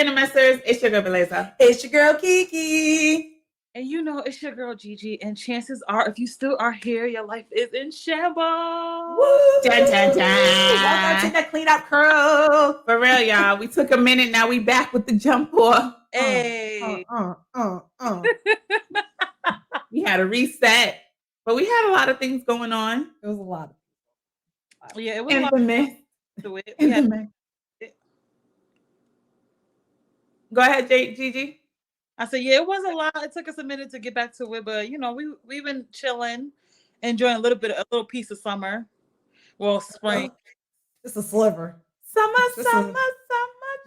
Random Messers. It's your girl, Beleza. It's your girl, Kiki. And you know, it's your girl, Gigi. And chances are, if you still are here, your life is in shambles. Woo! Dun, dun, dun. Welcome to the Clean Up Crew. For real, y'all. We took a minute. Now we back with the jump off. Hey. We had a reset. But we had a lot of things going on. It was a lot. Yeah, it was Infamous. to it. Infamous. Go ahead, Gigi. I said, yeah, it was a lot. It took us a minute to get back to it, but you know, we've been chilling, enjoying a little piece of summer. Well, spring. Just a sliver. Summer.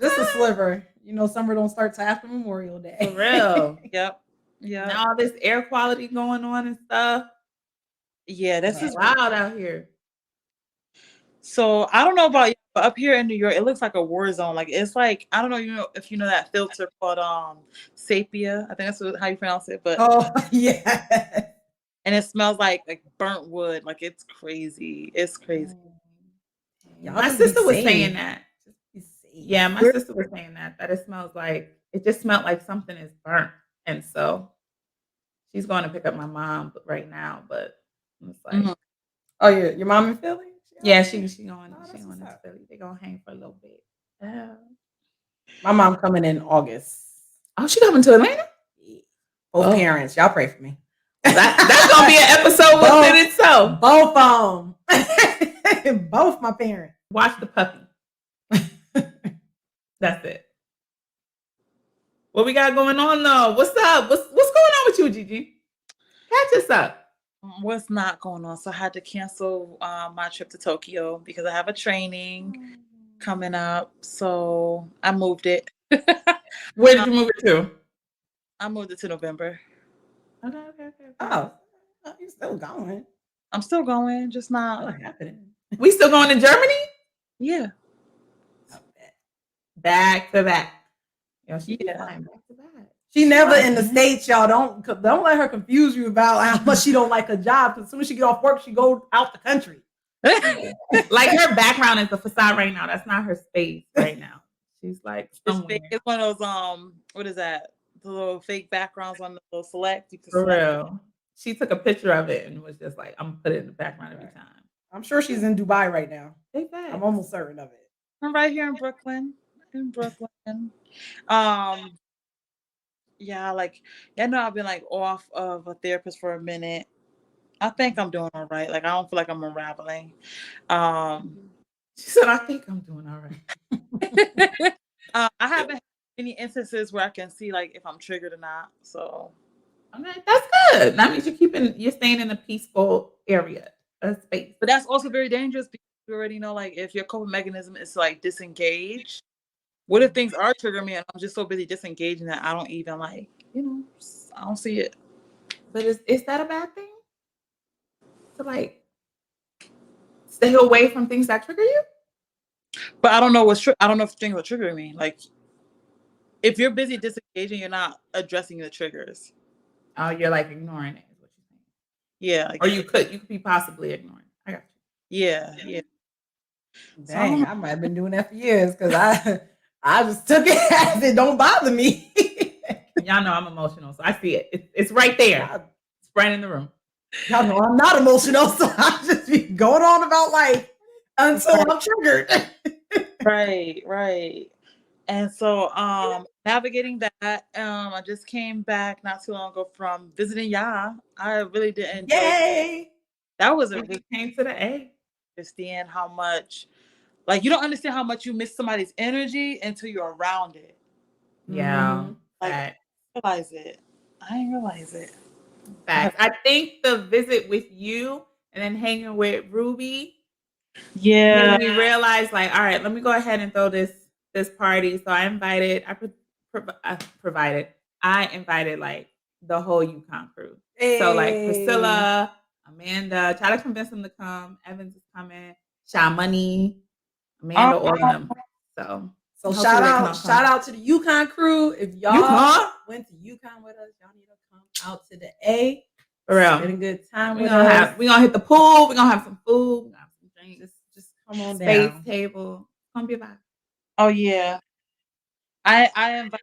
Just a sliver. You know, summer don't start till after Memorial Day. For real. Yep. Yeah. Now all this air quality going on and stuff. Yeah, this is wild out here. So I don't know about you, but up here in New York, it looks like a war zone. Like it's like, I don't know, if you know that filter called Sapia. I think that's how you pronounce it. But yeah. And it smells like burnt wood. Like it's crazy. It's crazy. My sister was saying that. Yeah, my sister was saying that it smells like, it just smelled like something is burnt. And so she's going to pick up my mom right now, but it's like, oh, your mom in Philly? Yeah, she going to Philly. They're going to hang for a little bit. My mom coming in August. Oh, she coming to Atlanta? Both parents. Y'all pray for me. That's going to be an episode within itself. Both of them. Both my parents. Watch the puppy. That's it. What we got going on though? What's up? What's going on with you, Gigi? Catch us up. What's not going on? So I had to cancel my trip to Tokyo because I have a training coming up. So I moved it. Where did you move it to? I moved it to November. Okay. Oh, you're still going. I'm still going, just not happening. We still going to Germany? Yeah. Back to back. She back to back. She never in the States, y'all. Don't let her confuse you about how much she don't like her job. Because as soon as she get off work, she go out the country. Like her background is the facade right now. That's not her space right now. She's like somewhere. It's one of those what is that? The little fake backgrounds on the little select. For real. She took a picture of it and was just like, I'm gonna put it in the background every time. I'm sure she's in Dubai right now. Exactly. I'm almost certain of it. I'm right here in Brooklyn. Yeah, I've been like off of a therapist for a minute. I think I'm doing all right. Like I don't feel like I'm unraveling. She said, I think I'm doing all right. I haven't had any instances where I can see like if I'm triggered or not. So okay, that's good. That means you're staying in a peaceful area, a space. But that's also very dangerous because you already know, like, if your coping mechanism is to like disengage. What if things are triggering me and I'm just so busy disengaging that I don't even I don't see it. But is that a bad thing? To like stay away from things that trigger you? But I don't know I don't know if things are triggering me. Like, if you're busy disengaging, you're not addressing the triggers. Oh, you're like ignoring it, is what you're saying. Yeah. Or you could be possibly ignoring. I got you. Yeah. Dang, I might have been doing that for years because I just took it as it don't bother me. Y'all know I'm emotional, so I see it. It's right there. It's right in the room. Y'all know I'm not emotional, so I just be going on about life until I'm triggered. Right. And so navigating that, I just came back not too long ago from visiting Ya. I really did enjoy Yay! That was came to the A. Understand how much, like, you don't understand how much you miss somebody's energy until you're around it. Yeah. I realize it. I didn't realize it. Facts. I think the visit with you and then hanging with Ruby, made me realize, like, all right, let me go ahead and throw this party. So I invited like the whole UConn crew. Hey. So like Priscilla, Amanda, try to convince them to come. Evans is coming. Shamani, Amanda, all of them. So shout out to the UConn crew. If y'all went to UConn with us, y'all need to come out to the A. For real. Spend a good time with us. We're gonna hit the pool. We're gonna have some food. We're gonna have some drinks. Just come on down. Space table. It's gonna be a vibe. Oh yeah. I invited.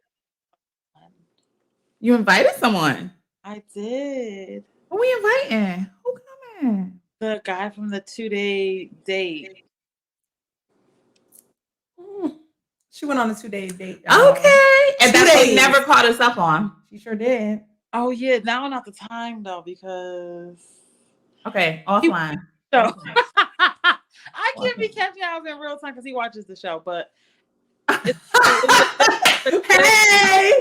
You invited someone. I did. Who we inviting? Who coming? The guy from the 2-day date. She went on a 2-day date. Okay. And 2 that's what days. he never caught us up on. She sure did. Oh yeah, now not the time though because Okay, offline. so I can't be catching up in real time because he watches the show. But Hey,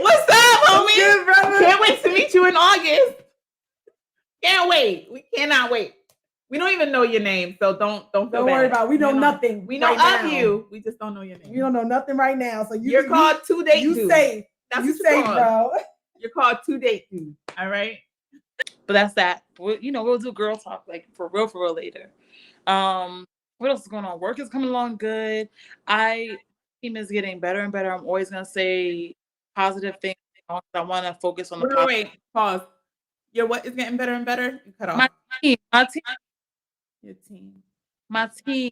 What's up, homie? good, brother? Can't wait to meet you in August. Can't wait. We cannot wait. We don't even know your name, so don't feel Don't worry about it. We know nothing. We know right of now. you. We just don't know your name. You don't know nothing right now. So You're called 2-date You dude. safe. That's You what you're safe, called. bro. You're called 2-date dude. All right. But that's that. We'll do girl talk like for real later. What else is going on? Work is coming along good. Team is getting better and better. I'm always gonna say positive things. I want to focus on the positive. Wait. Pause. Your what is getting better and better? You cut off. My team. Your team. My team.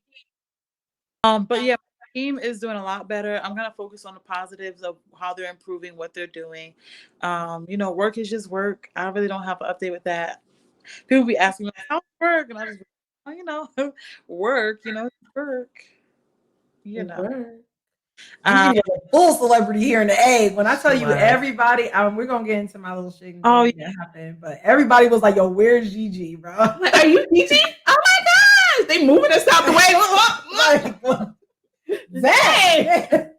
But yeah, my team is doing a lot better. I'm gonna focus on the positives of how they're improving, what they're doing. Work is just work. I really don't have an update with that. People be asking me, how's work? And I just work, work. I'm a full celebrity here in the A. When I tell you Wow. everybody, we're gonna get into my little shit. Oh, that happened, but everybody was like, "Yo, where's Gigi, bro?" Like, are you Gigi? Oh my gosh! They moving us out the way. Dang.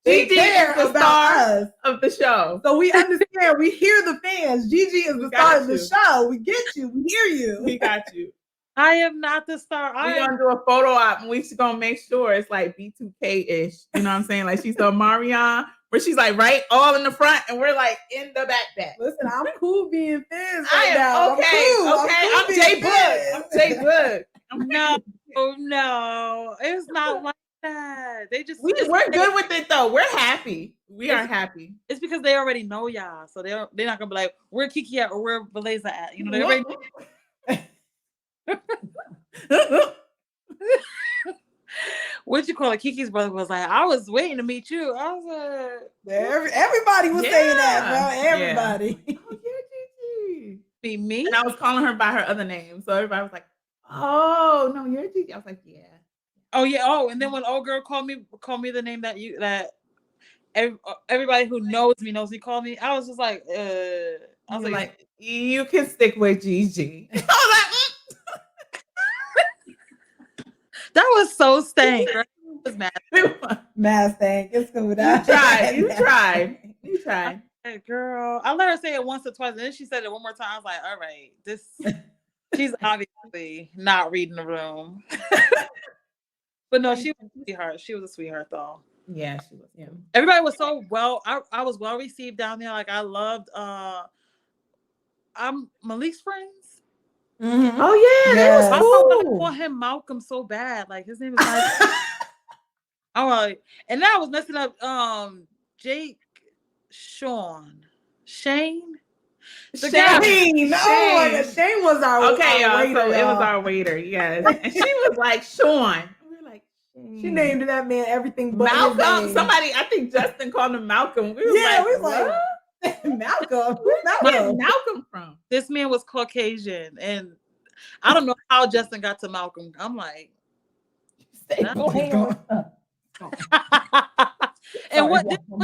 Gigi is the star us. of the show. So we understand. We hear the fans. Gigi is the star of the you. show. We get you. We hear you. We got you. I am not the star. We're gonna do a photo op and we're gonna make sure it's like B2K-ish. You know what I'm saying? Like she's the Marion, where she's like right all in the front and we're like in the back. Listen, I'm cool being Fizz I right am now. okay. I'm cool Jay being Wood. I'm Jay Wood. No, it's not like that. We're good with it though. We're happy. We are happy. It's because they already know y'all, so they're not gonna be like, where Kiki at or where Beleza at. They already. What you call it? Kiki's brother was like, I was waiting to meet you. I was everybody was saying that, bro. Everybody. Yeah. Oh, you're Gigi. be me. And I was calling her by her other name, so everybody was like, "Oh no, you're Gigi." I was like, "Yeah." Oh yeah. Oh, and then when old girl called me the name that everybody who knows me called me. I was just like, I was like, you can stick with Gigi. I was like. That was so stank. Right? It was mad. Mad stank. It's cool. You tried. Hey, girl. I let her say it once or twice, and then she said it one more time. I was like, all right, she's obviously not reading the room. But no, she was a sweetheart. She was a sweetheart though. Yeah, she was. Yeah. Everybody was so well. I was well received down there. Like I loved I'm Malik's friends. Mm-hmm. Oh yeah, yes. that I was call him Malcolm so bad. Like his name is like all right. And now I was messing up Shane. Shane. Oh my God. Shane was our waiter. So it was our waiter, yes. And she was like Sean. We were like, she named that man everything but Malcolm. Somebody, I think Justin called him Malcolm. We was like Malcolm. Where's Malcolm from? This man was Caucasian, and I don't know how Justin got to Malcolm. I'm like, and what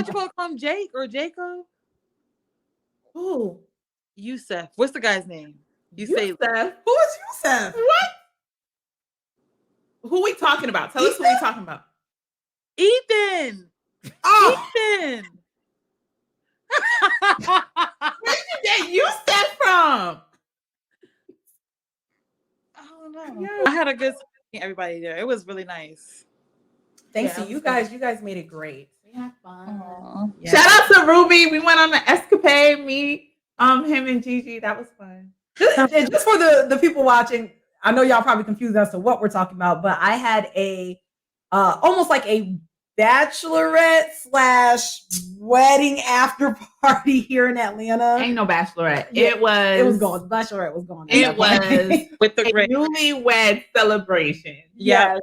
you call him, Jake or Jacob? Who? Yusef. What's the guy's name? Yusef. Who is Yusef? What? Who we talking about? Tell us who we talking about. Ethan. Oh. Ethan. Where did you get Yusef from? I don't know. I had a good time meeting everybody there. It was really nice. Thanks to you guys. You guys made it great. We had fun. Yeah. Shout out to Ruby. We went on the escapade. Me, him and Gigi. That was fun. Just for the people watching, I know y'all probably confused as to what we're talking about, but I had a almost like a bachelorette / wedding after party here in Atlanta. Ain't no bachelorette. Yeah, it was gone. Bachelorette was gone. It was With the a great newlywed celebration. Yes.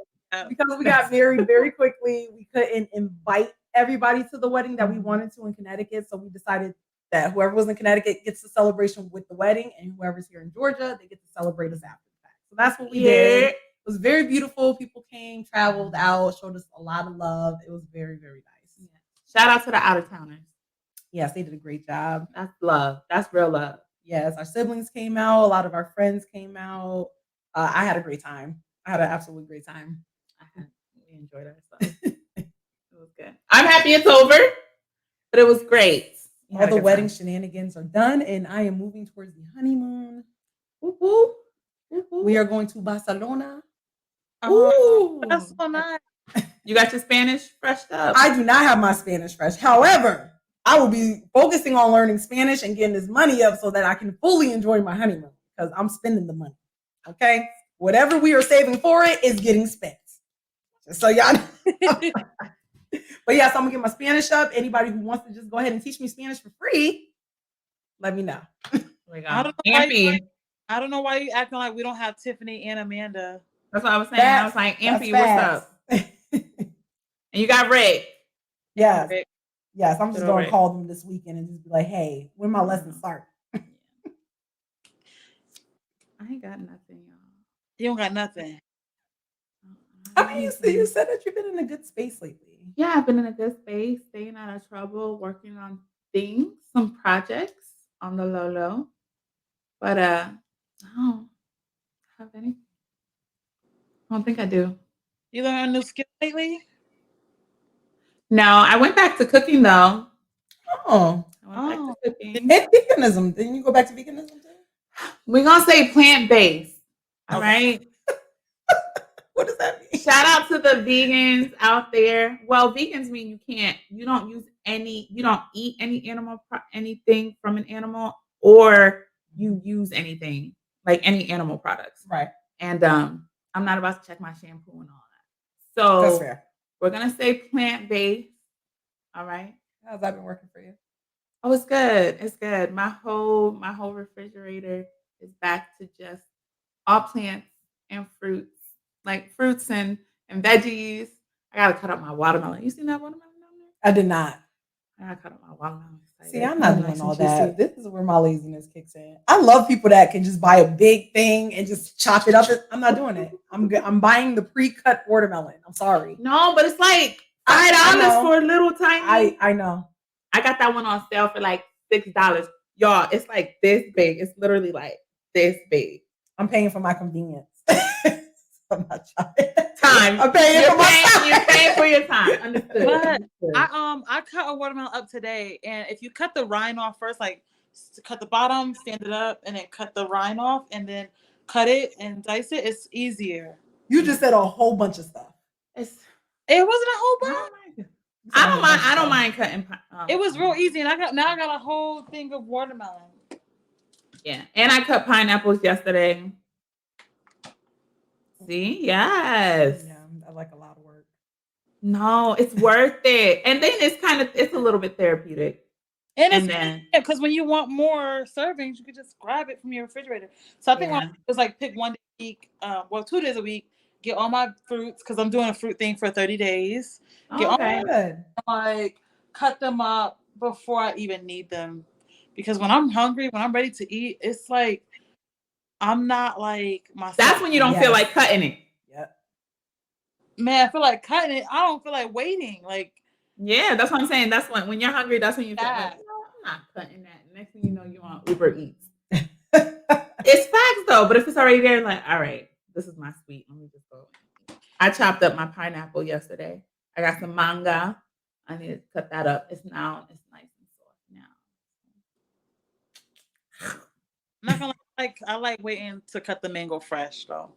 Because we got married very quickly. We couldn't invite everybody to the wedding that we wanted to in Connecticut. So we decided that whoever was in Connecticut gets the celebration with the wedding, and whoever's here in Georgia, they get to celebrate us after the fact. So that's what we did. It was very beautiful. People came, traveled out, showed us a lot of love. It was very, very nice. Yeah. Shout out to the out of towners. Yes, they did a great job. That's love. That's real love. Yes, our siblings came out. A lot of our friends came out. I had a great time. I had an absolutely great time. We enjoyed ourselves. It was good. I'm happy it's over, but it was great. All the wedding shenanigans are done, and I am moving towards the honeymoon. Woo-hoo. We are going to Barcelona. Oh, that's so nice. You got your Spanish freshed up? I do not have my Spanish fresh. However, I will be focusing on learning Spanish and getting this money up so that I can fully enjoy my honeymoon because I'm spending the money. Okay? Whatever we are saving for it is getting spent. Just so y'all know. But yes, I'm gonna get my Spanish up. Anybody who wants to just go ahead and teach me Spanish for free, let me know. I don't know why you acting like we don't have Tiffany and Amanda. That's what I was saying. I was like, Ampy, what's up? And you got Rick. Yes. Rick. Yes, I'm just going to call them this weekend and just be like, hey, when my lessons start? I ain't got nothing, y'all. You don't got nothing. I mean, you said that you've been in a good space lately. Yeah, I've been in a good space, staying out of trouble, working on things, some projects on the low. But I don't have any. I don't think I do. You learned a new skill lately? No, I went back to cooking though. Oh. I went back to cooking. And veganism. Didn't you go back to veganism too? We're gonna say plant-based. All right. What does that mean? Shout out to the vegans out there. Well, vegans mean you don't eat any animal, anything from an animal, or you use anything like any animal products. Right. And I'm not about to check my shampoo and all that. So that's fair. We're gonna say plant-based. All right. How's that been working for you? Oh, it's good. It's good. My whole refrigerator is back to just all plants and fruits. Like fruits and veggies. I gotta cut up my watermelon. You seen that watermelon down there? I did not. I gotta cut up my watermelon. See, I'm not doing all that. This is where my laziness kicks in. I love people that can just buy a big thing and just chop it up. I'm not doing it. I'm buying the pre-cut watermelon. I'm sorry. No, but it's like $5 for a little tiny. I know. I got that one on sale for like $6. Y'all, it's like this big. It's literally like this big. I'm paying for my convenience. I'm not trying. Time. I'm paying for my time. You're paying for your time. Understood. But I cut a watermelon up today, and if you cut the rind off first, like cut the bottom, stand it up, and then cut the rind off, and then cut it and dice it, it's easier. You just said a whole bunch of stuff. It wasn't a whole bunch. I don't mind cutting. It was real easy, and I got a whole thing of watermelon. Yeah, and I cut pineapples yesterday. See, yes. Yeah, I like a lot of work. No, it's worth it. And then it's a little bit therapeutic. And then because when you want more servings, you could just grab it from your refrigerator. So I think it was like pick 1 day a week, 2 days a week, get all my fruits because I'm doing a fruit thing for 30 days. Get all my cut them up before I even need them. Because when I'm hungry, when I'm ready to eat, it's like I'm not like myself. That's when you don't feel like cutting it. Yep. Man, I feel like cutting it. I don't feel like waiting. Like, yeah, that's what I'm saying. That's when you're hungry, that's when you feel like, no, I'm not cutting that. Next thing you know, you want Uber Eats. It's facts though, but if it's already there, like, all right, this is my sweet. Let me just go. I chopped up my pineapple yesterday. I got some manga. I need to cut that up. It's nice and soft now. I'm not gonna I like waiting to cut the mango fresh though.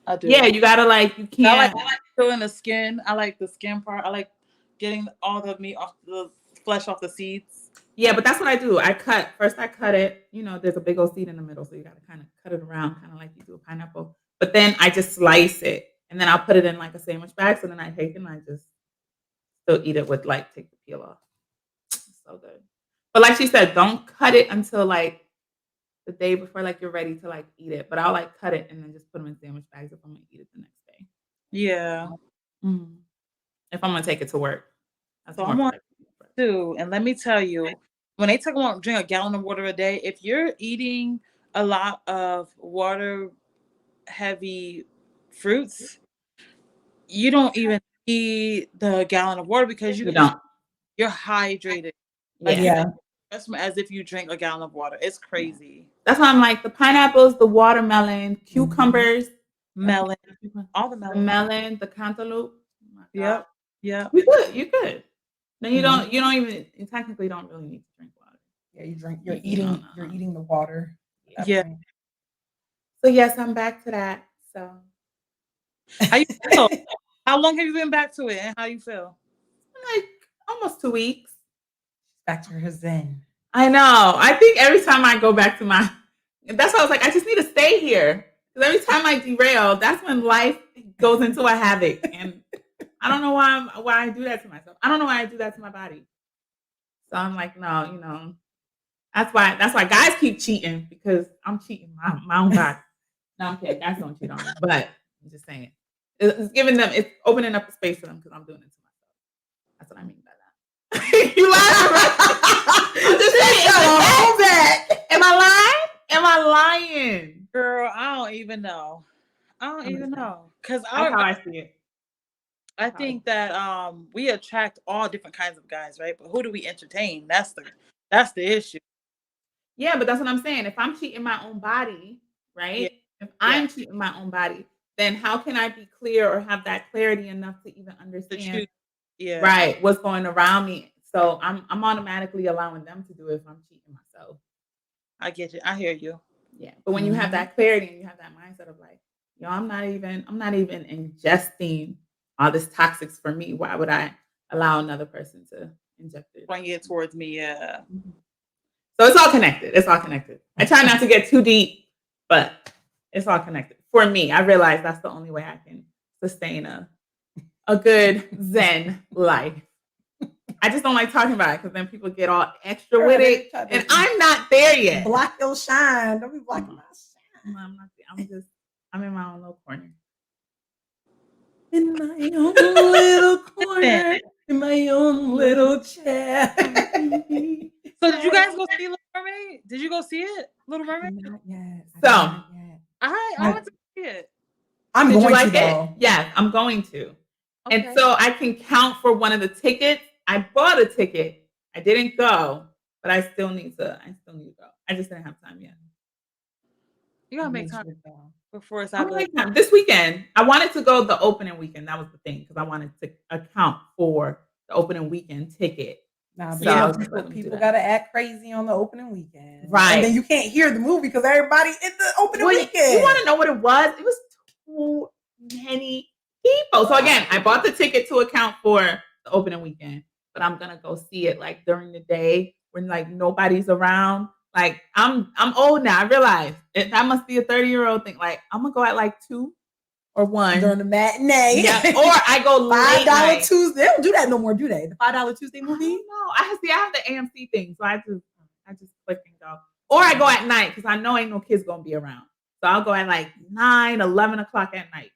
I do. Yeah, you gotta you can't. I like peeling the skin. I like the skin part. I like getting all the meat off the flesh off the seeds. Yeah, but that's what I do. I cut it. You know, there's a big old seed in the middle, so you gotta kind of cut it around, kind of like you do a pineapple. But then I just slice it, and then I'll put it in like a sandwich bag. So then I take it and I just still eat it with take the peel off. It's so good. But like she said, don't cut it until the day before you're ready to eat it. But I'll cut it and then just put them in sandwich bags if I'm gonna eat it the next day. Yeah. Mm-hmm. If I'm gonna take it to work. That's So more I'm for on like 2, and let me tell you, when they talk about drink a gallon of water a day, if you're eating a lot of water heavy fruits, you don't even need the gallon of water because you don't. you're hydrated. Like Yeah. you Yeah. as if you drink a gallon of water. It's crazy. That's why I'm like the pineapples, the watermelon, cucumbers, Melon, all the the melon. melon, the cantaloupe. Oh my God. Yep. Yep. You good. You good. Then you Mhm. you technically don't really need to drink water. Yeah, you're You eating know, you're eating the water. at that Yeah. point. So yes, I'm back to that. So How you feel? How long have you been back to it and how you feel? like almost 2 weeks. Back to her zen. I know. I think every time I go back to my, that's why I was like, I just need to stay here. Because every time I derail, that's when life goes into a havoc, and I don't know why I do that to myself. I don't know why I do that to my body. So I'm like, no, that's why guys keep cheating because I'm cheating my own body. No, I'm kidding. Guys don't cheat on me, but I'm just saying it's giving them, it's opening up a space for them because I'm doing it to myself. That's what I mean by that. You lying, right? I'm just saying. Am I lying? Am I lying? Girl, I don't even know. I don't I'm even just saying. know. Because That's how I see it. I think that we attract all different kinds of guys, right? But who do we entertain? That's the issue. Yeah, but that's what I'm saying. If I'm cheating my own body, Yeah. right? If Yeah. I'm cheating my own body, then how can I be clear or have that clarity enough to even To understand, choose. Yeah. right, what's going around me? So I'm automatically allowing them to do it if I'm cheating myself. I get you. I hear you. Yeah. But when you have that clarity and you have that mindset of like, yo, I'm not even ingesting all this toxics for me. Why would I allow another person to inject it? Bring it towards me. Yeah. Mhm. So it's all connected. It's all connected. I try not to get too deep, but it's all connected. For me, I realize that's the only way I can sustain a good Zen life. I just don't like talking about it because then people get all extra with it, and I'm not there yet. Block your shine. Don't be blocking my shine. No, I'm not. I'm in my own little corner. In my own little corner, in my own little chair. So did you guys go see Little Mermaid? Did you go see it? Little Mermaid? Not yet. So I went to see it. I'm did you going like to though. it? Yes, I'm going to. And Okay. so I can count for one of the tickets. I bought a ticket. I didn't go, but I still need to go. I just didn't have time yet. You gotta make time before it's I'm out like, this weekend. I wanted to go the opening weekend. That was the thing because I wanted to account for the opening weekend ticket. Nah, but So people gotta act crazy on the opening weekend. Right. And then you can't hear the movie because everybody in the opening weekend. You want to know what it was? It was too many people. So again, I bought the ticket to account for the opening weekend, but I'm gonna go see it like during the day when like nobody's around. Like I'm old now. I realize that must be a 30-year-old thing. Like I'm gonna go at like 2 or 1 during the matinee. Yeah, or I go $5 Tuesday. They don't do that no more, do they? The $5 Tuesday movie? No, I have the AMC thing, so I just click and go. Or I go at night because I know ain't no kids gonna be around. So I'll go at like 9, 11 o'clock at night.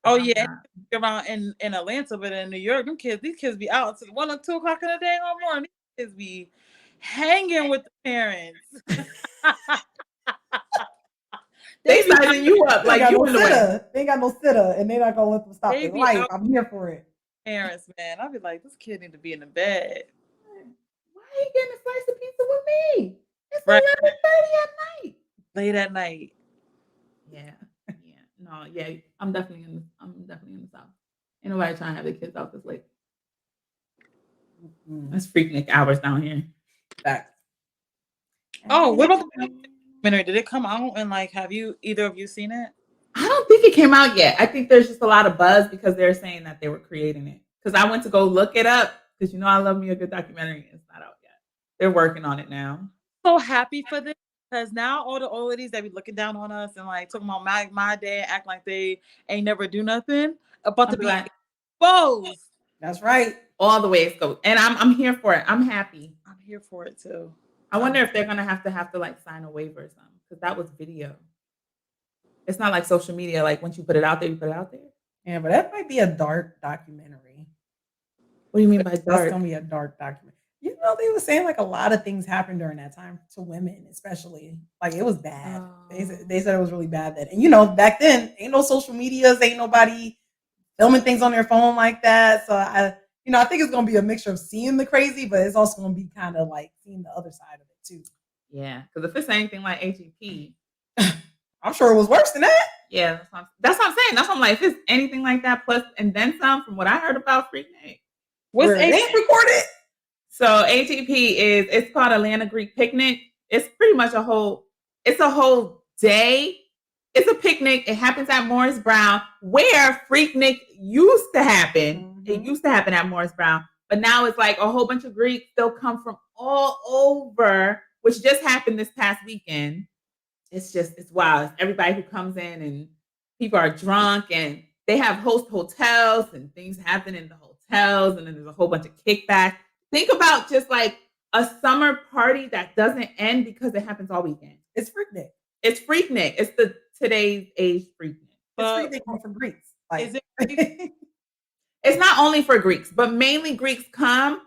Oh yeah, around in Atlanta, but in New York, these kids be out until 1 or 2 o'clock in the day in the morning. These kids be hanging with the parents. They sizing you up like you in the way. They ain't got no sitter, and they're not gonna let them stop their life. I'm here for it. Parents, man, I'll be like, this kid need to be in the bed. Why are you getting a slice of pizza with me? It's Right. 11:30 at night. Late at night. Yeah. No, yeah. I'm definitely in the South. Ain't nobody trying to have their kids out this late. That's freaknik hours down here. Facts. Oh, what about the documentary? Did it come out and like have either of you seen it? I don't think it came out yet. I think there's just a lot of buzz because they're saying that they were creating it. Because I went to go look it up because I love me a good documentary. It's not out yet. They're working on it now. So happy for this because now all the old ladies that be looking down on us and like talking about my dad act like they ain't never do nothing about to be exposed. That's right. All the ways go. And I'm here for it. I'm happy. I'm here for it too. I wonder if they're gonna have to like sign a waiver or something because that was video. It's not like social media. Like once you put it out there, you put it out there. Yeah, but that might be a dark documentary. What do you mean by That's dark? gonna be a dark document. You know, they were saying like a lot of things happened during that time to women, especially. Like it was bad. They said it was really bad then. And you know, back then, ain't no social medias, ain't nobody filming things on their phone like that. So I think it's gonna be a mixture of seeing the crazy, but it's also gonna be kind of like seeing the other side of it too. Yeah, because if it's anything like AGP, I'm sure it was worse than that. Yeah, that's what I'm saying. That's what I'm like. If it's anything like that, plus and then some, from what I heard about Freaknik. What's they recorded? So AGP it's called Atlanta Greek Picnic. It's pretty much a whole day. It's a picnic. It happens at Morris Brown, where Freaknik used to happen. It used to happen at Morris Brown, but now it's like a whole bunch of Greeks. They'll come from all over, which just happened this past weekend. It's wild. It's everybody who comes in, and people are drunk, and they have host hotels, and things happen in the hotels, and then there's a whole bunch of kickback. Think about just like a summer party that doesn't end because it happens all weekend. It's Freaknik. It's Freaknik. It's the today's age Freaknik. It's Freaknik for Greeks. Like, is it? It's not only for Greeks, but mainly Greeks come.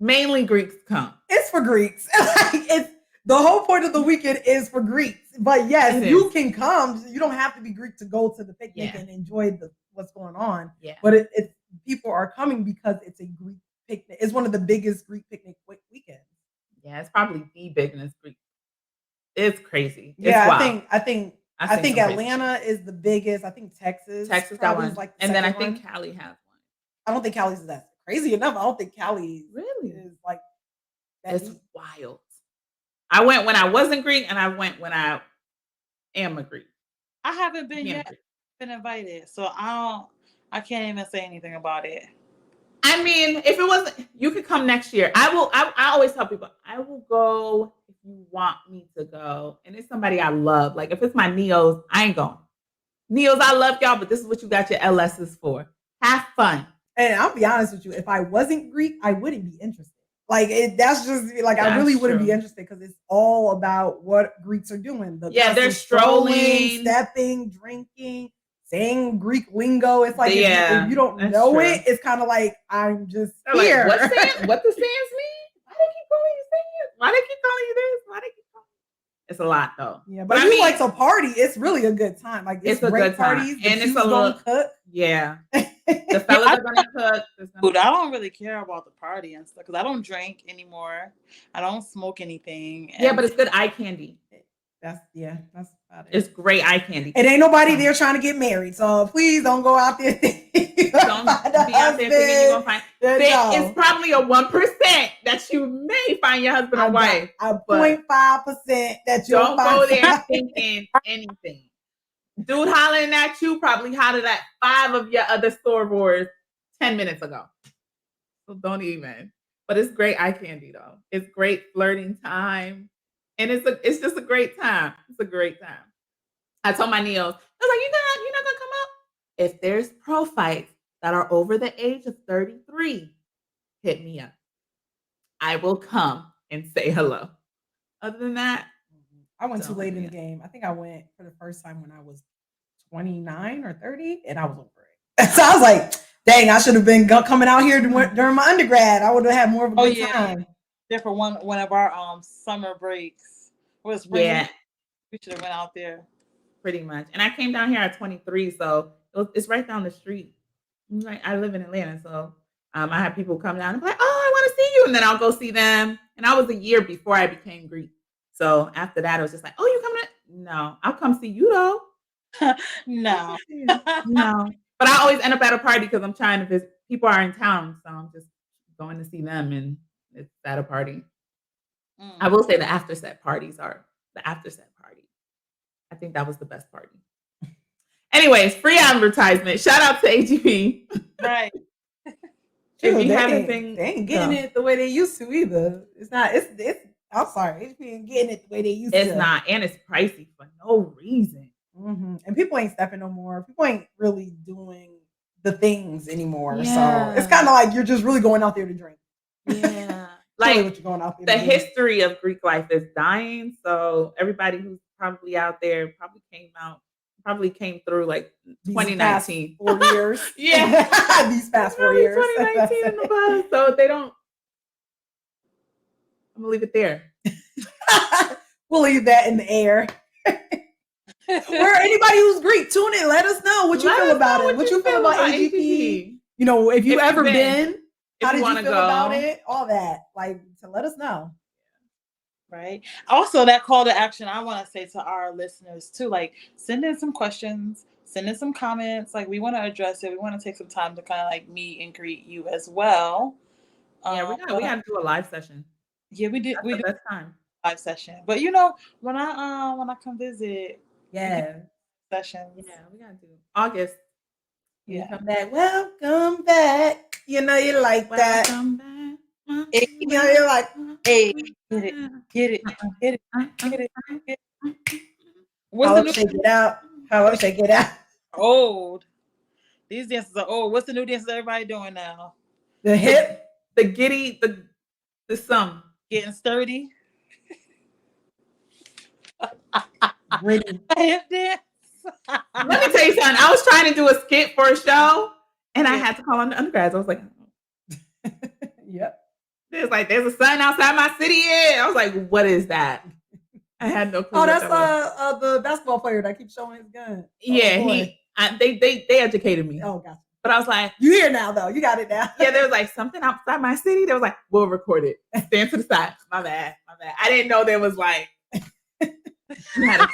It's for Greeks. It's the whole point of the weekend is for Greeks. But yes, you can come. You don't have to be Greek to go to the picnic and enjoy what's going on. Yeah. But it's people are coming because it's a Greek picnic. It's one of the biggest Greek picnic weekends. Yeah, it's probably the biggest Greek. It's crazy. It's yeah, wild. I think Atlanta is the biggest. I think Texas got one. Like and then I think Cali has one. I don't think Cali's that crazy enough. I don't think Cali really is like that. It's wild. I went when I wasn't Greek, and I went when I am a Greek. I haven't been yet. Been invited, so I can't even say anything about it. I mean, if it wasn't, you could come next year. I always tell people I will go if you want me to go, and it's somebody I love. Like if it's my Neos, I ain't going. Neos, I love y'all, but this is what you got your LSs for. Have fun. And I'll be honest with you, if I wasn't Greek, I wouldn't be interested. Like that's just like I really wouldn't be interested because it's all about what Greeks are doing. They're strolling, stepping, drinking, saying Greek lingo. It's like if you don't know it, it's kind of like I'm just here. Like, what the stands mean? Why they keep calling you stands? Why they keep calling you this? Why they keep calling you? It's a lot though. Yeah, but if you like to party, it's really a good time. Like it's a good parties, and it's a little cook. Yeah. The fellas are gonna cook. Dude, I don't really care about the party and stuff because I don't drink anymore. I don't smoke anything. Yeah, but it's good eye candy. That's about it. It's great eye candy. It ain't nobody there trying to get married, so please don't go out there. Don't be out there thinking you're gonna find. It's probably a 1% that you may find your husband or wife. A 0.5% that you don't go there thinking anything. Dude hollering at you probably hollered at 5 of your other sorors 10 minutes ago. So don't even. But it's great eye candy though. It's great flirting time. And it's just a great time. It's a great time. I told my Neos, I was like, you're not gonna come up? If there's pro fights that are over the age of 33, hit me up. I will come and say hello. Other than that, I went too late in the game. I think I went for the first time when I was 29 or 30, and I was over it. So I was like, dang, I should have been coming out here during my undergrad. I would have had more of a good time. Yeah, for one of our summer breaks. We should have went out there. Pretty much. And I came down here at 23, so it's right down the street. Like I live in Atlanta, so I have people come down and be like, oh, I want to see you. And then I'll go see them. And I was a year before I became Greek. So after that, it was just like, oh, you coming in? No, I'll come see you though. No. No. But I always end up at a party because I'm trying to visit. People are in town, so I'm just going to see them and it's at a party. I will say the after set parties are the after set party. I think that was the best party. Anyways, free advertisement. Shout out to AGP. Right. If you haven't been, they ain't getting it the way they used to either. It's not. It's. I'm sorry, AGP ain't getting it the way they used to. It's not, and it's pricey for no reason. And people ain't stepping no more. People ain't really doing the things anymore. So it's kind of like you're just really going out there to drink. Yeah. Like what you're going out there the history of Greek life is dying. So everybody who's probably out there probably came out probably came through like These 2019. past 4 years. Yeah. These past 4 years. 2019 in the bus. So they don't. I'm gonna leave it there. We'll leave that in the air. Or anybody who's Greek, tune in. Let us know what you feel about it. What you feel about AGP? You know, if you've ever been, how did you feel about it? All that. Like, to let us know. Right. Also, that call to action, I want to say to our listeners too, like, send in some questions, send in some comments. Like, we want to address it. We want to take some time to kind of like meet and greet you as well. Yeah, we gotta do a live session. Yeah, we did. That's we the do best time. live session. But you know, when I come visit, sessions. Yeah, we gotta do August. You come back. Welcome back. You know you like that. Welcome back. You know you're like, hey, get it. What's the new shake it out? How shake it out? Old. These dances are old. What's the new dances everybody doing now? The hip, the giddy, the sum. Getting sturdy. Gritty. Hip dance. Let me tell you something. I was trying to do a skit for a show, and I had to call on the undergrads. I was like, yep. There's a sun outside my city. I was like, what is that? I had no clue. Oh, that's the basketball player that keeps showing his gun. Yeah, they educated me. Oh, gotcha. But I was like, you here now though? You got it now. Yeah, there was like something outside my city. They was like, we'll record it. Stand to the side. My bad. I didn't know there was like you had to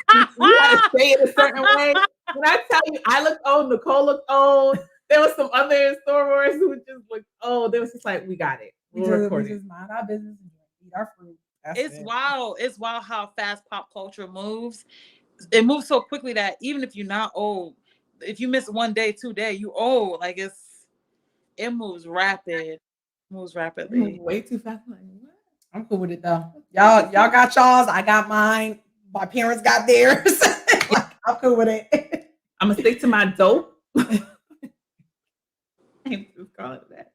say it a certain way. When I tell you, I looked old, Nicole looked old. There was some other sorors who just looked old. They was just like, we got it. We'll record it. We just mind our business and eat our fruit. It's wild. It's wild how fast pop culture moves. It moves so quickly that even if you're not old, if you miss 1 day, 2 days, you old. Like it moves rapid. Moves rapidly. Way too fast. Like, what? I'm cool with it though. Y'all got y'all's. I got mine. My parents got theirs. Like, I'm cool with it. I'm gonna stick to my dope. I ain't just call it that.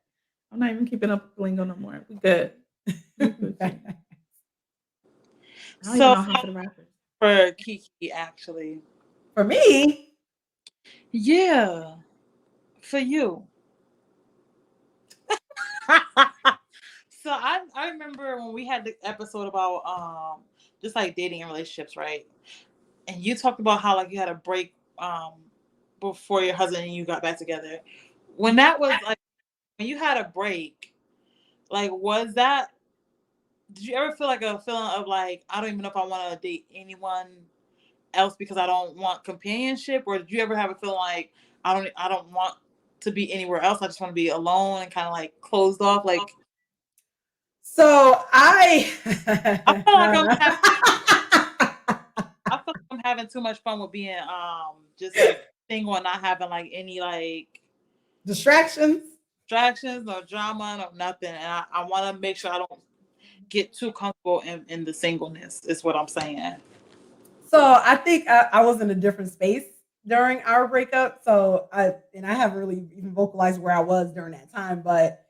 I'm not even keeping up with lingo no more. We good. So for Kiki, actually, for me, yeah, for you. So I remember when we had the episode about just like dating and relationships, right? And you talked about how like you had a break before your husband and you got back together. When that was like when you had a break, like did you ever feel like a feeling of like, I don't even know if I want to date anyone else because I don't want companionship? Or did you ever have a feeling like I don't want to be anywhere else? I just want to be alone and kind of like closed off. Like, so I feel like I'm having too much fun with being just like single and not having like any like distractions, no drama, no nothing. And I want to make sure I don't get too comfortable in the singleness is what I'm saying. So I think I was in a different space during our breakup. So I haven't really even vocalized where I was during that time, but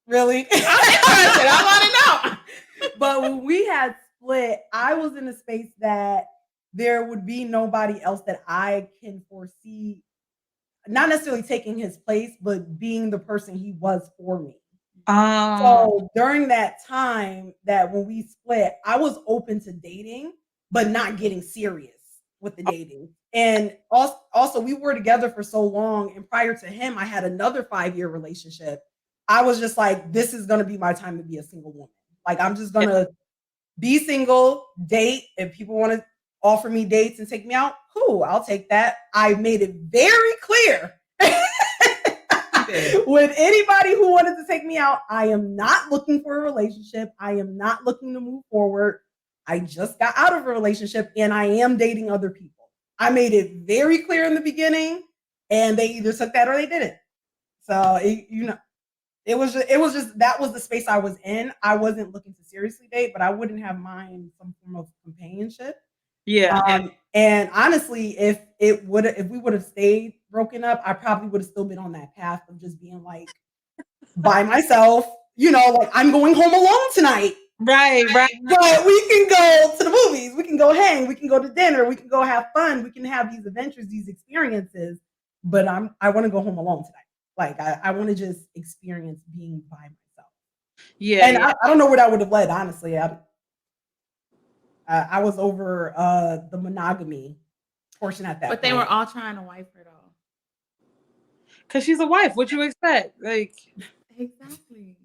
really, I want to know. But when we had split, I was in a space that there would be nobody else that I can foresee, not necessarily taking his place, but being the person he was for me. So during that time that when we split, I was open to dating, but not getting serious with the dating. And also we were together for so long. And prior to him, I had another 5-year relationship. I was just like, this is going to be my time to be a single woman. Like, I'm just going to be single, date. If people want to offer me dates and take me out, cool, I'll take that. I made it very clear with anybody who wanted to take me out, I am not looking for a relationship. I am not looking to move forward. I just got out of a relationship and I am dating other people. I made it very clear in the beginning and they either took that or they didn't. So, it was just that was the space I was in. I wasn't looking to seriously date, but I wouldn't have mind some form of companionship. Yeah. And honestly, if we would have stayed broken up, I probably would have still been on that path of just being like by myself, like I'm going home alone tonight. Right. But we can go to the movies, we can go hang, we can go to dinner, we can go have fun, we can have these adventures, these experiences. But I want to go home alone tonight. Like I want to just experience being by myself. Yeah. And I don't know where that would have led, honestly. I was over the monogamy portion at that But point. they were all trying to wife her though. Cause she's a wife. What you expect? Like Exactly.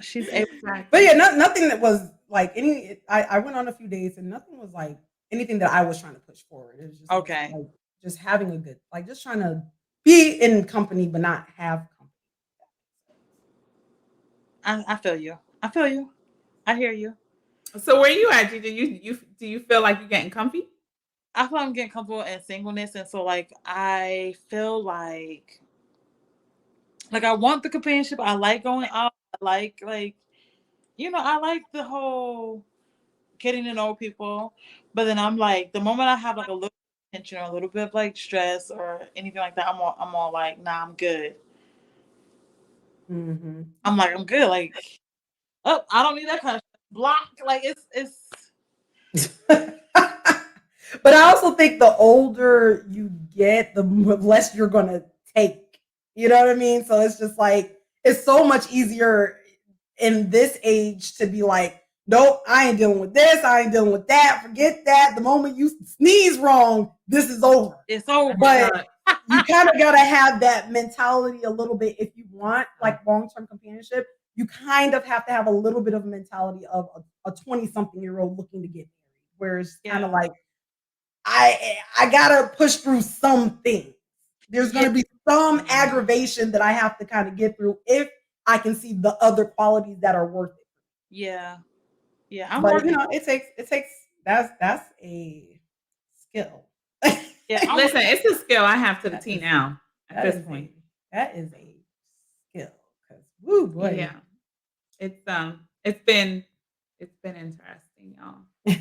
she's able. But yeah, nothing that was like any. I went on a few dates and nothing was like anything that I was trying to push forward. It was just Okay. like just having a good, like just trying to be in company but not have company. I feel you. I feel you. I hear you. So where you at, Gigi? Do you feel like you're getting comfy? I feel I'm getting comfortable in singleness, and so like I feel like I want the companionship. I like going out. I like I like the whole getting to know people. But then I'm like, the moment I have like a little tension or a little bit of like stress or anything like that, I'm all like, nah, I'm good. Mm-hmm. I'm like, I'm good. Like, oh, I don't need that kind of block. Like it's. But I also think the older you get, the less you're gonna take. You know what I mean? So it's just like it's so much easier in this age to be like, nope, I ain't dealing with this, I ain't dealing with that, forget that. The moment you sneeze wrong, this is over. It's over. But you kind of gotta have that mentality a little bit if you want like long-term companionship. You kind of have to have a little bit of a mentality of a 20-something-year-old looking to get married, where it's kind of like I gotta push through some things. There's gonna be some aggravation that I have to kind of get through if I can see the other qualities that are worth it. Yeah. But it takes that's a skill. Yeah. Listen, it's a skill I have to the T now at this point. That is a skill. Because woo boy. Yeah. It's been interesting, y'all.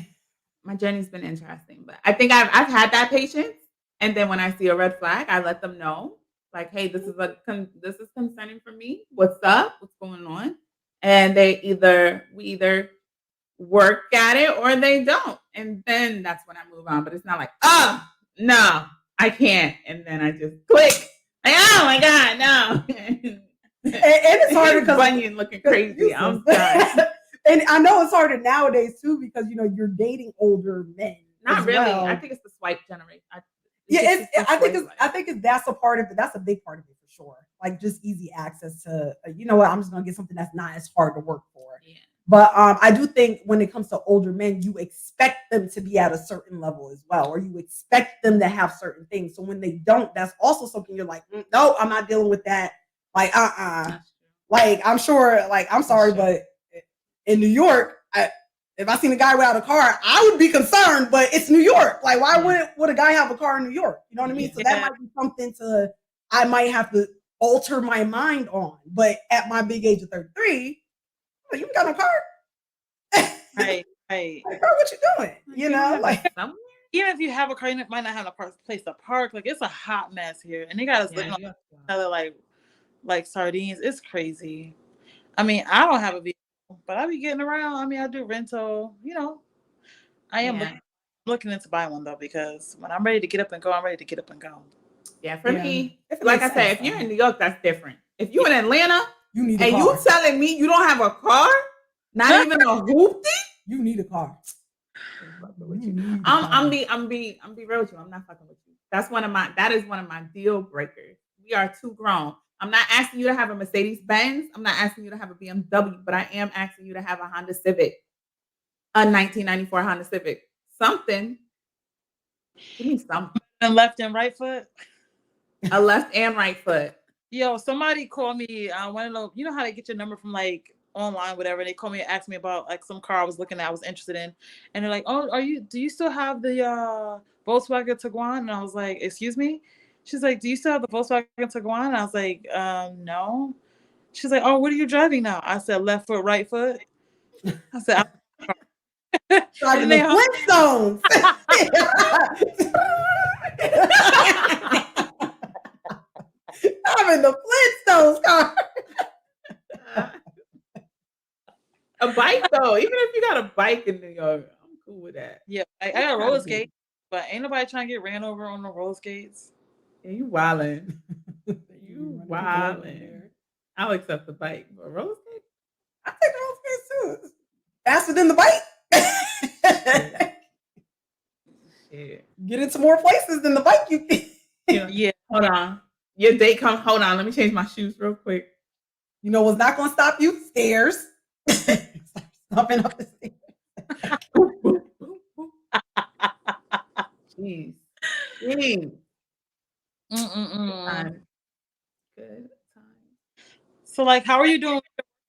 My journey's been interesting, but I think I've had that patience. And then when I see a red flag, I let them know, like, hey, this is concerning for me. What's up? What's going on? And we either work at it or they don't. And then that's when I move on. But it's not like, oh no, I can't. And then I just click. Like, oh my God, no. And it's hard because Bunyan looking crazy. I'm done. And I know it's harder nowadays too because you're dating older men. Not really. Well. I think it's the swipe generation. I think that's a part of it. That's a big part of it for sure. Like just easy access to, you know what? I'm just gonna get something that's not as hard to work for. Yeah. But I do think when it comes to older men, you expect them to be at a certain level as well, or you expect them to have certain things. So when they don't, that's also something you're like, no, I'm not dealing with that. Like, like I'm sure, like I'm sorry, but in New York, if I seen a guy without a car, I would be concerned, but it's New York. Like, why would a guy have a car in New York? You know what I mean? So that might be something I might have to alter my mind on. But at my big age of 33, you got no car. Right. Like, girl, what you doing? Like even if you have a car, you might not have a place to park. Like it's a hot mess here, and they got us living on each other like sardines. It's crazy. I mean, I don't have a vehicle, but I be getting around. I mean, I do rental. I am looking into buying one though because when I'm ready to get up and go, I'm ready to get up and go. Yeah, for me, like I said, if you're in New York, that's different. If you're in Atlanta, you need a car. You telling me you don't have a car, not even a hoopty, you need a car. I'm be real with you. I'm not fucking with you. That is one of my deal breakers. We are too grown. I'm not asking you to have a Mercedes Benz. I'm not asking you to have a BMW, but I am asking you to have a Honda Civic, a 1994 Honda Civic. Something. Give me something. And left and right foot. A left and right foot. Yo, somebody called me. I want to know. You know how they get your number from like online, whatever. They called me and asked me about like some car I was looking at, I was interested in, and they're like, "Oh, do you still have the Volkswagen Tiguan?" And I was like, "Excuse me." She's like, "Do you still have the Volkswagen Tiguan?" And I was like, "No." She's like, "Oh, what are you driving now?" I said, "Left foot, right foot." I said, "Driving the Flintstones." I'm in the Flintstones car. A bike though, even if you got a bike in New York, I'm cool with that. Yeah, I got roller skates, but ain't nobody trying to get ran over on the roller skates. Yeah, you wildin'. You You running people over wildin'. there. I'll accept the bike, but roller skate? I take roller skates too. Faster than the bike. Shit. Get into more places than the bike you can. Yeah. Hold on. Your date come. Hold on. Let me change my shoes real quick. You know what's not going to stop you? Stairs. Stomping up the stairs. Boop, boop, boop, boop. Jeez. Jeez. Time. Good time. So, like, how are you doing with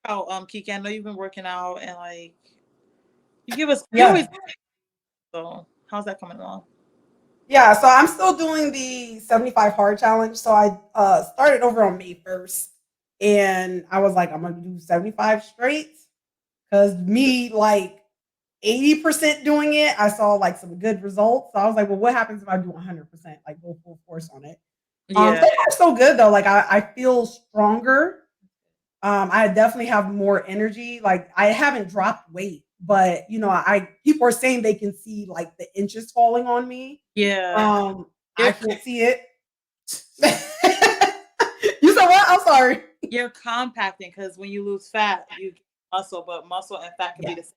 your workout, Kiki? I know you've been working out and like you give us. You always. So, how's that coming along? Yeah, so I'm still doing the 75 hard challenge. So I started over on May 1st, and I was like, I'm gonna do 75 straight because me like 80% doing it, I saw like some good results. So I was like, well, what happens if I do 100%? Like go full force on it. Yeah. So far so good though. Like I feel stronger. I definitely have more energy. Like I haven't dropped weight, but you know, people are saying they can see like the inches falling on me. Yeah. I can't see it. You said what? I'm sorry. You're compacting because when you lose fat, you get muscle, but muscle and fat can be the same.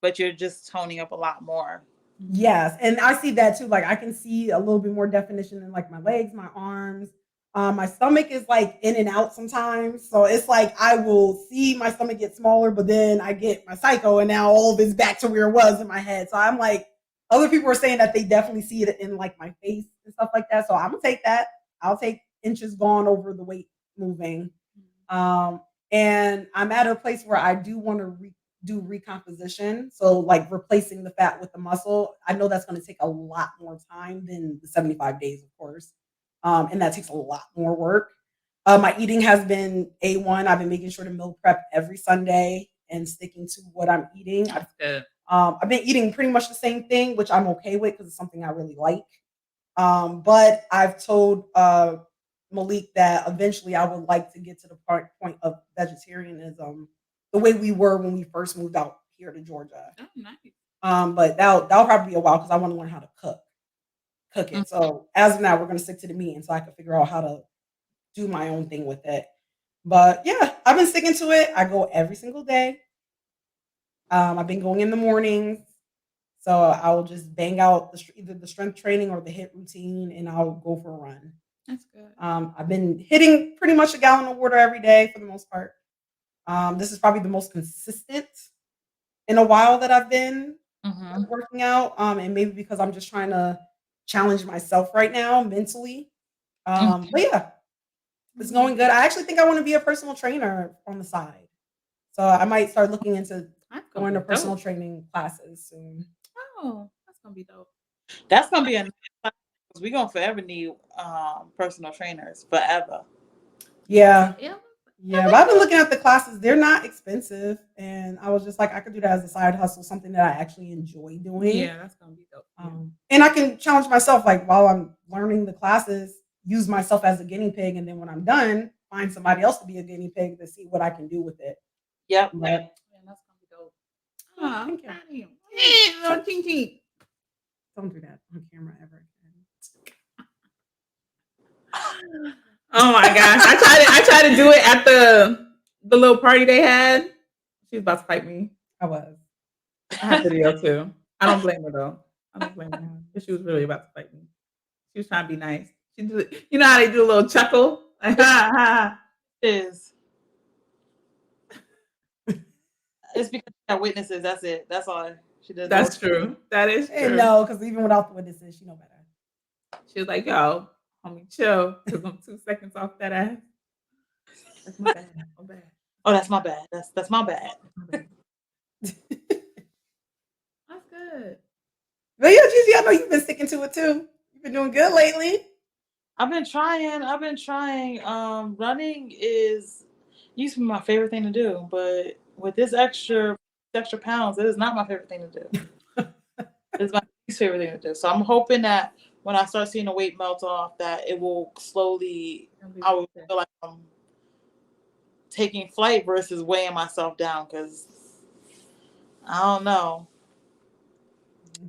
But you're just toning up a lot more. Yes, and I see that too. Like I can see a little bit more definition in like my legs, my arms. My stomach is like in and out sometimes. So it's like I will see my stomach get smaller, but then I get my psycho and now all of it's back to where it was in my head. So I'm like, other people are saying that they definitely see it in like my face and stuff like that. So I'm gonna take that. I'll take inches gone over the weight moving. And I'm at a place where I do want to do recomposition. So like replacing the fat with the muscle. I know that's going to take a lot more time than the 75 days, of course. And that takes a lot more work. My eating has been A1. I've been making sure to meal prep every Sunday and sticking to what I'm eating. That's good. I've been eating pretty much the same thing, which I'm okay with because it's something I really like. But I've told Malik that eventually I would like to get to the point of vegetarianism the way we were when we first moved out here to Georgia. Oh, nice. But that'll probably be a while because I want to learn how to cook it. So as of now, we're going to stick to the meat, and so I can figure out how to do my own thing with it. But yeah, I've been sticking to it. I go every single day. I've been going in the mornings, so I will just bang out either the strength training or the HIIT routine, and I'll go for a run. That's good. I've been hitting pretty much a gallon of water every day for the most part. This is probably the most consistent in a while that I've been working out. And maybe because I'm just trying to challenge myself right now mentally. But yeah, it's going good. I actually think I want to be a personal trainer on the side. So I might start looking into going to personal training classes soon. Oh, that's going to be dope. That's going to be we're going to forever need personal trainers, forever. Yeah. Yeah, but I've been looking at the classes. They're not expensive. And I was just like, I could do that as a side hustle, something that I actually enjoy doing. Yeah, that's going to be dope. And I can challenge myself, like while I'm learning the classes, use myself as a guinea pig. And then when I'm done, find somebody else to be a guinea pig to see what I can do with it. Yep. But, yeah, that's going to be dope. Oh, thank you. Don't do that on camera ever again. Oh my gosh. I tried to do it at the little party they had. She was about to fight me. I was. I have video too. I don't blame her though. I don't blame her. But she was really about to fight me. She was trying to be nice. She did, you know how they do a little chuckle? Like, ha ha. It's because she had witnesses. That's it. That's all she does. That's true. That is true. And no, because even without the witnesses, she know better. She was like, yo, homie, chill. Because I'm 2 seconds off that ass. That's my bad. My bad. Oh, that's my bad. That's my bad. That's good. But yeah, Gigi, I know you've been sticking to it too. You've been doing good lately. I've been trying. Running used to be my favorite thing to do, but with this extra pounds, it is not my favorite thing to do. It's my least favorite thing to do. So I'm hoping that when I start seeing the weight melt off, that it will slowly. I will feel like I'm taking flight versus weighing myself down because I don't know.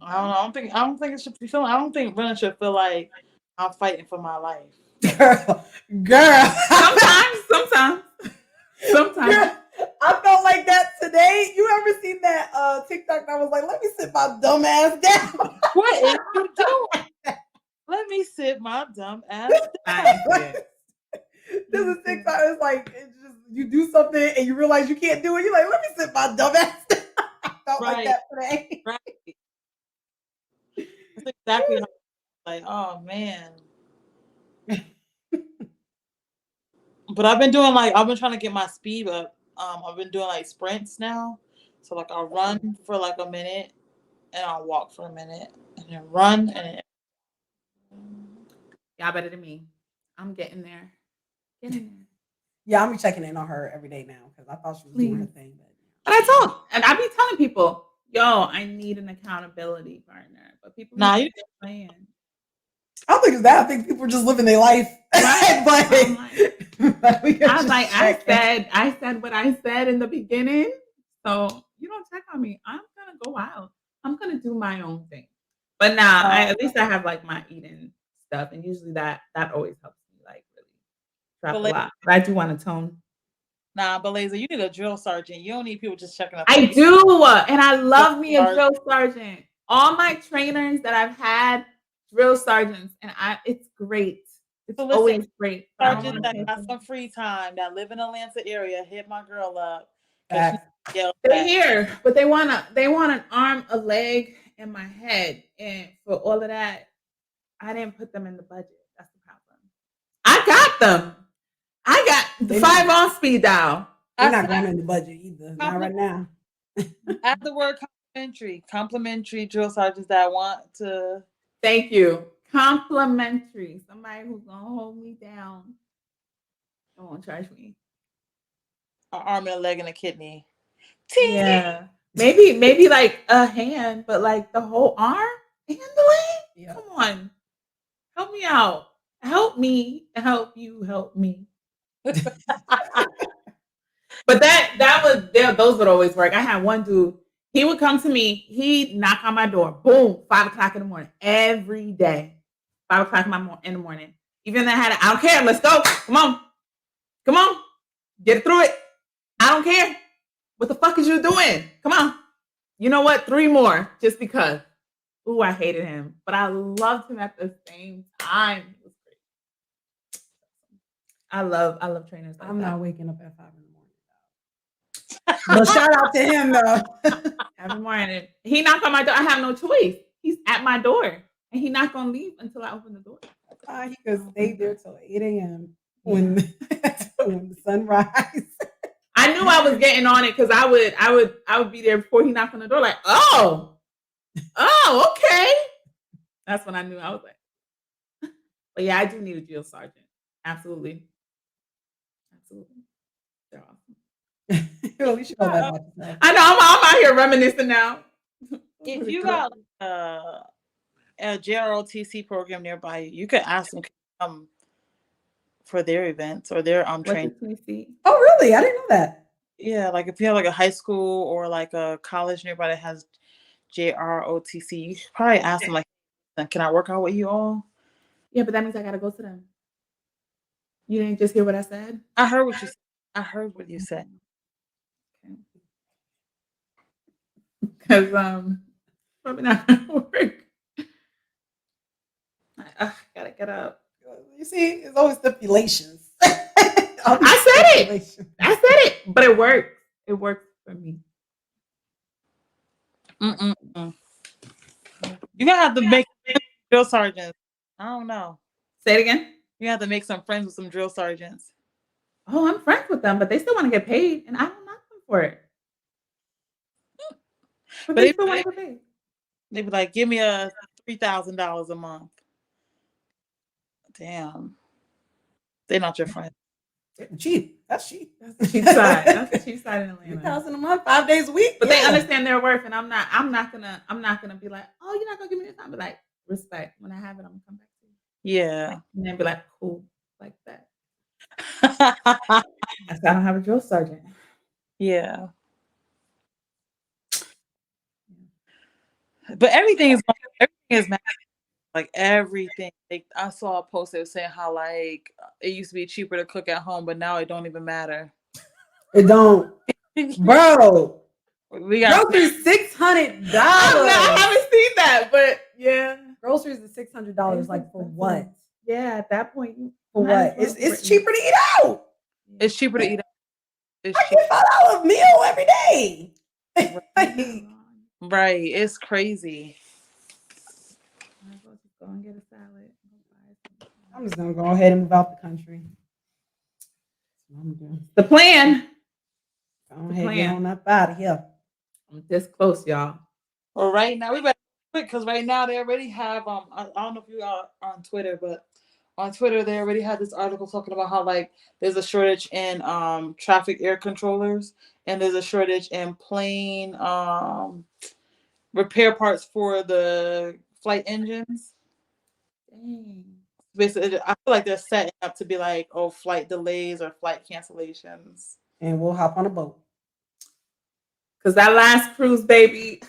I don't know. I don't think it should be feeling. I don't think running should feel like I'm fighting for my life. Girl. Sometimes. Girl, I felt like that today. You ever seen that TikTok that was like, let me sit my dumb ass down? What is you doing? Let me sit my dumb ass down. This is TikTok. It's like it's just you do something and you realize you can't do it. You're like, let me sit my dumb ass down. I felt like that today. Right. That's exactly how. Like, oh man. But I've been trying to get my speed up. I've been doing like sprints now. So like I'll run for like a minute and I'll walk for a minute and then run and Y'all better than me. I'm getting there. Yeah, I'm be checking in on her every day now because I thought she was doing her thing. But I talk and I be telling people, yo, I need an accountability partner. But people you playing. I don't think it's that. I think people are just living their life. Right. I said what I said in the beginning. So you don't check on me. I'm gonna go out. I'm gonna do my own thing. But now at least I have like my eating stuff, and usually that always helps me like really drop a lot. But I do want to tone. Nah, but Laser, you need a drill sergeant. You don't need people just checking up. I do, and I love me a drill sergeant. All my trainers that I've had, drill sergeants, and it's great. It's always great. Sergeant that got some free time, that live in the Atlanta area, hit my girl up. They're here, but they want an arm, a leg, and my head, and for all of that, I didn't put them in the budget. That's the problem. I got them. I got the 5 on speed dial. They're not going in the budget either. Not right now. Add the word complimentary drill sergeants that want to. Thank you. Complimentary. Somebody who's gonna hold me down. Don't want to charge me. An arm and a leg and a kidney. Yeah. Maybe like a hand, but like the whole arm and the leg? Yeah. Come on. Help me out. Help me help you help me. But those would always work. I had one dude, he would come to me, he'd knock on my door, boom, 5:00 in the morning, every day. 5:00 in the morning. Even though I don't care, let's go. Come on. Get it through it. I don't care. What the fuck is you doing? Come on. You know what? 3 more, just because. Ooh, I hated him, but I loved him at the same time. It was great. I love trainers. I'm not waking up at 5 in the morning. Well, shout out to him though. Every morning, he knocked on my door. I have no choice. He's at my door, and he's not gonna leave until I open the door. He could stay there till 8 a.m. when the sun rises. I knew I was getting on it because I would be there before he knocked on the door. Like, oh, okay. That's when I knew. I was like, but yeah, I do need a drill sergeant. Absolutely. They're awesome. Well, you should know that about yourself. I know. I'm out here reminiscing now. If you got a JROTC program nearby, you could ask them to come for their events or their training. Oh, really? I didn't know that. Yeah, like if you have like a high school or like a college nearby that has JROTC, you should probably ask them like, "Can I work out with you all?" Yeah, but that means I gotta go to them. You didn't just hear what I said? I heard what you said. I heard what you said. Because probably not gonna work. I gotta get up. You see, it's always stipulations. I said it, but it works. It works for me. You're gonna have to make drill sergeants. I don't know. Say it again. You have to make some friends with some drill sergeants. Oh, I'm friends with them, but they still want to get paid, and I don't knock them for it. But they still want to get paid. They be like, "Give me a $3,000 a month." Damn, they're not your friend. Cheap. That's cheap. That's the cheap side. That's the cheap side in Atlanta. $3,000 a month, 5 days a week. But they understand their worth, and I'm not gonna be like, oh, you're not gonna give me this time. But like, respect. When I have it, I'm gonna come back to you. Yeah. And then be like, cool, like that. I don't have a drill sergeant. Yeah. But everything is massive. Like everything. Like I saw a post that was saying how like it used to be cheaper to cook at home, but now it don't even matter. It don't, bro. We got groceries $600. I haven't seen that, but yeah, groceries is $600. Like for what? Yeah, at that point, for what? It's cheaper to eat out. It's cheaper to eat out. It's I get $5 meal every day. Right, it's crazy. Might as well just go and get a salad. I'm just gonna go ahead and move out the country. The plan. Go ahead, get on up out of here. I'm this close, y'all. Well, right now we better quick because right now they already have I don't know if you are on Twitter, but on Twitter they already had this article talking about how like there's a shortage in traffic air controllers and there's a shortage in plane repair parts for the flight engines. Dang. Basically, I feel like they're setting up to be like, oh, flight delays or flight cancellations. And we'll hop on a boat. Because that last cruise, baby,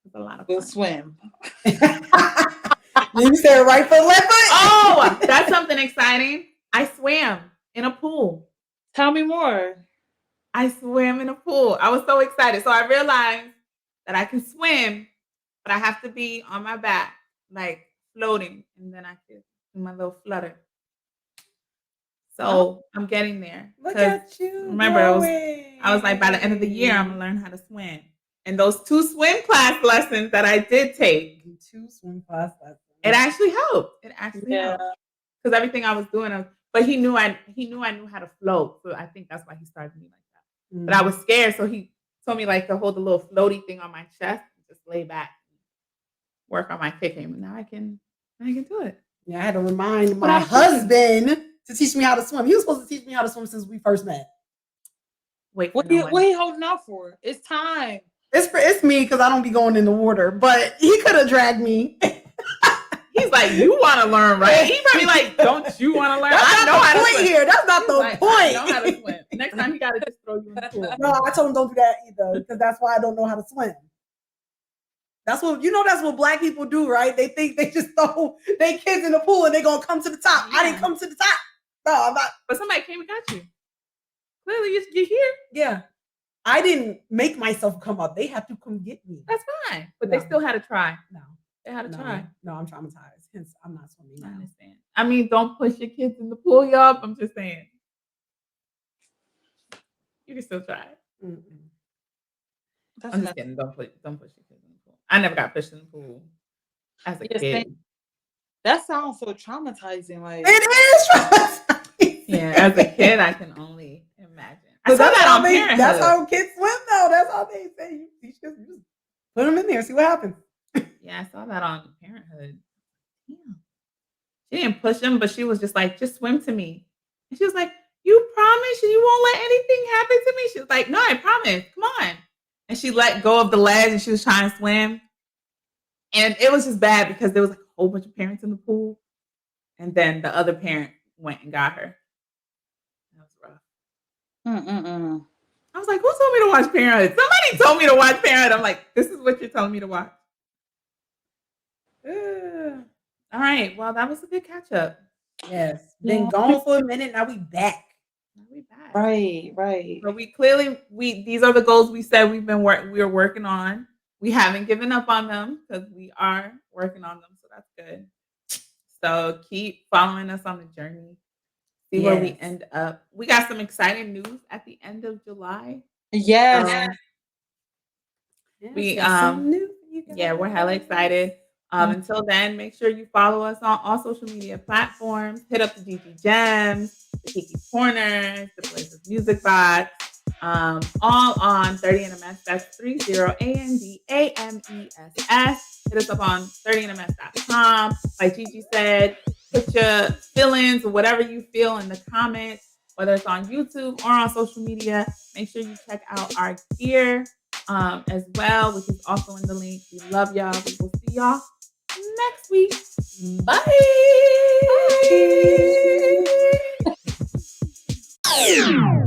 was a lot of fun. We'll swim. You said right foot, left foot? Oh, that's something exciting. I swam in a pool. Tell me more. I swam in a pool. I was so excited. So I realized that I can swim, but I have to be on my back, like floating, and then I can do my little flutter. So I'm getting there. Look at you. Remember, I was like, by the end of the year, I'm gonna learn how to swim. And those 2 swim class lessons that I did take, 2 swim class lessons, it actually helped. It actually helped because everything I was doing, but he knew I knew how to float. So I think that's why he started me like that. Mm-hmm. But I was scared, so he told me like to hold the little floaty thing on my chest, and just lay back, work on my kicking. And now I can do it. Yeah, I had to remind my husband to teach me how to swim. He was supposed to teach me how to swim since we first met. Wait, what are you holding out for? It's time. It's me because I don't be going in the water, but he could have dragged me. He's like, you want to learn, right? He's probably like, don't you want to learn? That's not the point here. That's not the point. I know how to swim. Next time, he got to just throw you in the pool. No, I told him don't do that either because that's why I don't know how to swim. That's what Black people do, right? They think they just throw their kids in the pool and they're gonna come to the top. Yeah. I didn't come to the top. No, I'm not. But somebody came and got you. Clearly, you're here. Yeah. I didn't make myself come up. They have to come get me. That's fine. But they still had to try. No. They had to try. No, I'm traumatized. Hence, I'm not swimming now. I understand. I mean, don't push your kids in the pool, y'all. I'm just saying. You can still try. I'm just kidding. Don't push your kids in the pool. I never got pushed in the pool as a kid. That sounds so traumatizing. Like it is traumatizing. Yeah, as a kid, I can only imagine. I saw that on Parenthood. That's how kids swim, though. That's how they say you teach kids. You just put them in there, see what happens. Yeah, I saw that on Parenthood. Damn. She didn't push him, but she was just like, just swim to me. And she was like, you promise you won't let anything happen to me? She was like, no, I promise. Come on. And she let go of the ledge and she was trying to swim. And it was just bad because there was like a whole bunch of parents in the pool. And then the other parent went and got her. That was rough. I was like, who told me to watch Parenthood? Somebody told me to watch Parenthood. I'm like, this is what you're telling me to watch. All right. Well, that was a good catch up. Yes. Been gone for a minute. Now we back. Right. So these are the goals we said we are working on. We haven't given up on them because we are working on them. So that's good. So keep following us on the journey. See where we end up. We got some exciting news at the end of July. Yes. We're hella excited. Until then, make sure you follow us on all social media platforms. Hit up the GG Gems, the Kiki's Corners, the Places Music Box, all on 30NMS. That's 30ANDAMESS. Hit us up on 30nms.com. Like Gigi said, put your feelings or whatever you feel in the comments, whether it's on YouTube or on social media. Make sure you check out our gear as well, which is also in the link. We love y'all. We will see y'all next week. Bye. Bye.